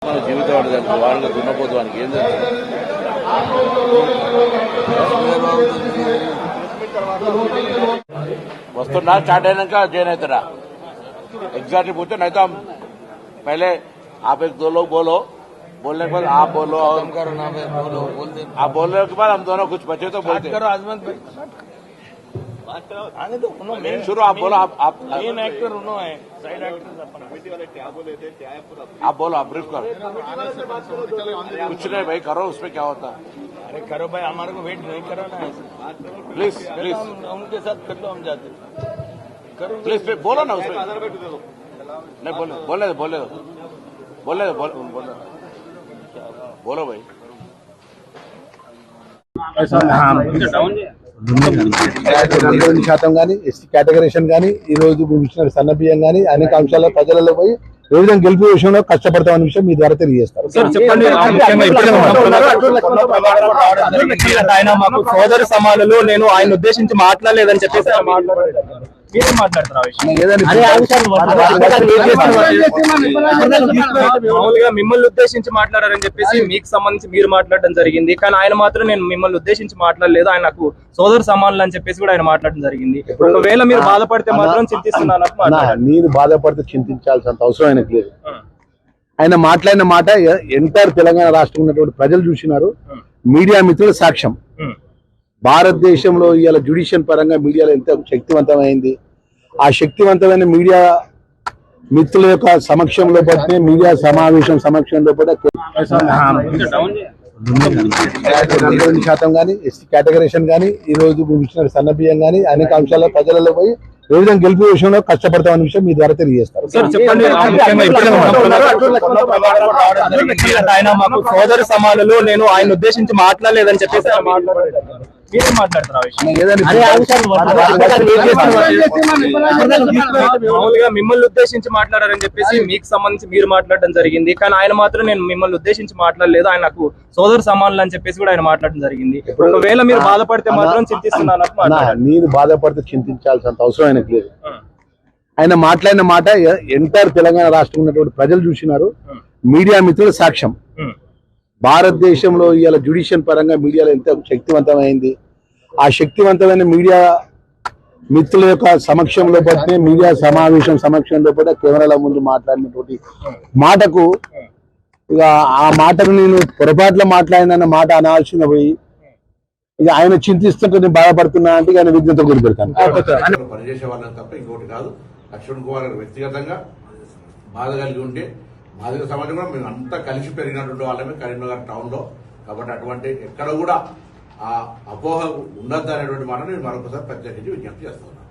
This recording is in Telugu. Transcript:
మన జీవితం అంటే వాళ్ళకి దున్నపోతు వానికి ఏం తెలుసు? వస్తున్నా స్టార్ట్ అయినాక జాయిన్ అవుతారా? एग्जैक्टली पूछते नहीं तो हम पहले आप एक दो लोग बोलो, बोलने के बाद आप बोलो और आप बोलने के बाद हम दोनों कुछ बचे तो बोलते करो। आजमत भाई बात करो, आने दो शुरू। आप बोलो, आप मेन एक्टर उन्हों है, साइड एक्टर कमेटी वाले क्या बोले थे, क्या है पूरा आप बोलो, आप ब्रीफ करो। कुछ नहीं भाई, करो, उसमें क्या होता है? अरे करो भाई, हमारे को वेट नहीं कराना है, प्लीज प्लीज उनके साथ कर लो, हम जाते प्लीज बोलो ना उसमें। नहीं बोलो, बोले बोले बोले बोलो भाई। శాతం కానీ ఎస్సీ కేటగరేషన్ కానీ ఈ రోజు ఇచ్చిన సన్నబియ్యం కానీ అనేక అంశాల ప్రజలలో పోయి ఏ విధంగా గెలుపు విషయంలో కష్టపడతామన్న విషయం మీ ద్వారా తెలియజేస్తారు. ఆయన మాకు సోదరు సమానులు, నేను ఆయన ఉద్దేశించి మాట్లాడలేదని చెప్పేసి మామూలుగా మిమ్మల్ని ఉద్దేశించి మాట్లాడారని చెప్పేసి మీకు సంబంధించి మీరు మాట్లాడడం జరిగింది. కానీ ఆయన మాత్రం నేను మిమ్మల్ని ఉద్దేశించి మాట్లాడలేదు, ఆయన నాకు సోదరు సమానులు అని చెప్పేసి కూడా ఆయన మాట్లాడడం జరిగింది. ఒకవేళ మీరు బాధపడితే మాత్రం చింతిస్తున్నాను. నేను బాధపడితే చింతించాల్సినంత అవసరం ఆయనకు లేదు. ఆయన మాట్లాడిన మాట ఎంటైర్ తెలంగాణ రాష్ట్రం ఉన్నటువంటి ప్రజలు చూసినారు, మీడియా మిత్రుల సాక్ష్యం. భారతదేశంలో ఇవాళ జ్యుడిషియల్ పరంగా మీడియాలో ఎంత శక్తివంతమైంది, ఆ శక్తివంతమైన మీడియా మిత్రుల యొక్క సమక్షంలో పడితే, మీడియా సమావేశం సమక్షంలో పడే 90% కానీ ఎస్సీ కేటగరేషన్ కానీ ఈ రోజు ఇచ్చిన సన్నబియ్యం కానీ అనేక అంశాల ప్రజలలో పోయి ఏ విధంగా గెలుపు విషయంలో కష్టపడతామన్న విషయం మీ ద్వారా తెలియజేస్తారు. ఆయన మాకు సోదరు సమానులు, నేను ఆయన ఉద్దేశించి మాట్లాడలేదని చెప్పేసి మామూలుగా మిమ్మల్ని ఉద్దేశించి మాట్లాడారని చెప్పేసి మీకు సంబంధించి మీరు మాట్లాడడం జరిగింది. కానీ ఆయన మాత్రం నేను మిమ్మల్ని ఉద్దేశించి మాట్లాడలేదు, ఆయన నాకు సోదరు సమానులు అని చెప్పేసి కూడా ఆయన మాట్లాడడం జరిగింది. ఒకవేళ మీరు బాధపడితే మాత్రం చింతిస్తున్నాను. నేను బాధపడితే చింతించాల్సినంత అవసరం ఆయనకు లేదు. ఆయన మాట్లాడిన మాట ఎంటైర్ తెలంగాణ రాష్ట్రం ఉన్నటువంటి ప్రజలు చూసినారు, మీడియా మిత్రుల సాక్ష్యం. భారతదేశంలో ఇవాళ జ్యుడిషియల్ పరంగా మీడియాలో ఎంత శక్తివంతమైంది, ఆ శక్తివంతమైన మీడియా మిత్రుల యొక్క సమక్షంలో పడితే, మీడియా సమావేశం సమక్షంలో పడే కెమెరాల ముందు మాట్లాడినటువంటి మాటకు ఇక ఆ మాటను నేను పొరపాట్లో మాట్లాడినన్న మాట అనాల్సిన పోయి ఇక ఆయన చింతిస్తుంటే నేను బాధపడుతున్నా అంటే ఆయన విజ్ఞత గురిపెడతాను. పనిచేసే వాళ్ళని తప్ప ఇంకోటి కాదు. లక్ష్మణ్ కుమార్ గారు వ్యక్తిగతంగా బాధ కలిగి ఉంటే, బాధిత సమాజం కూడా మేము అంతా కలిసి పెరిగినటువంటి వాళ్ళమే కరీంనగర్ టౌన్ లో. కాబట్టి అటువంటి ఎక్కడ కూడా ఆ అపోహ ఉండద్దు అనేటువంటి మాట నేను మరొకసారి ప్రత్యేకించి విజ్ఞప్తి చేస్తున్నాను.